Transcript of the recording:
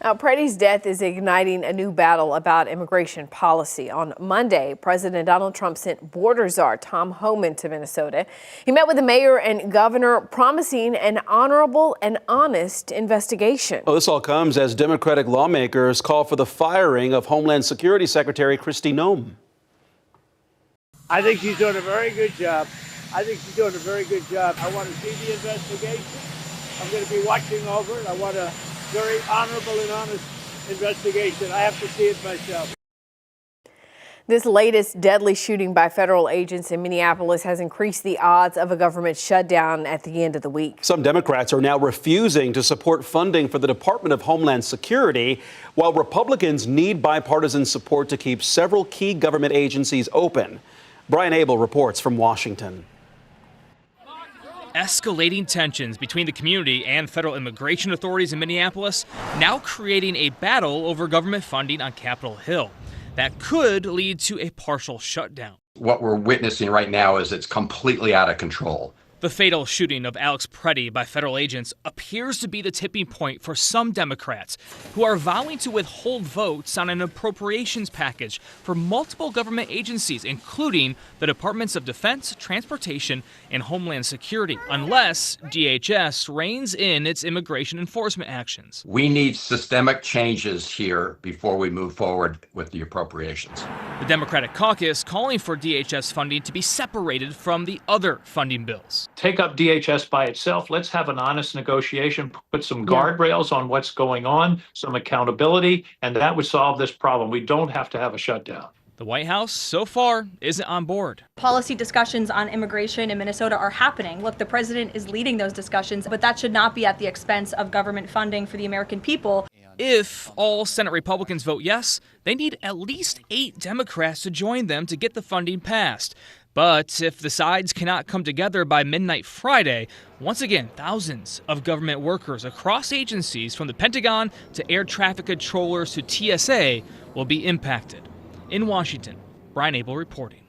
Now, Preddy's death is igniting a new battle about immigration policy. On Monday, President Donald Trump sent border czar Tom Homan to Minnesota. He met with the mayor and governor, promising an honorable and honest investigation. Well, this all comes as Democratic lawmakers call for the firing of Homeland Security Secretary Kristi Noem. I think she's doing a very good job. I want to see the investigation. I'm going to be watching over it. I want a very honorable and honest investigation. I have to see it myself. This latest deadly shooting by federal agents in Minneapolis has increased the odds of a government shutdown at the end of the week. Some Democrats are now refusing to support funding for the Department of Homeland Security, while Republicans need bipartisan support to keep several key government agencies open. Brian Abel reports from Washington. Escalating tensions between the community and federal immigration authorities in Minneapolis, now creating a battle over government funding on Capitol Hill. That could lead to a partial shutdown. What we're witnessing right now is it's completely out of control. The fatal shooting of Alex Preddy by federal agents appears to be the tipping point for some Democrats who are vowing to withhold votes on an appropriations package for multiple government agencies, including the Departments of Defense, Transportation, and Homeland Security, unless DHS reins in its immigration enforcement actions. We need systemic changes here before we move forward with the appropriations. The Democratic caucus calling for DHS funding to be separated from the other funding bills. Take up DHS by itself. Let's have an honest negotiation, put some guardrails on what's going on, some accountability, and that would solve this problem. We don't have to have a shutdown. The White House, so far, isn't on board. Policy discussions on immigration in Minnesota are happening. Look, the president is leading those discussions, but that should not be at the expense of government funding for the American people. If all Senate Republicans vote yes, they need at least 8 Democrats to join them to get the funding passed. But if the sides cannot come together by midnight Friday, once again, thousands of government workers across agencies, from the Pentagon to air traffic controllers to TSA, will be impacted. In Washington, Brian Abel reporting.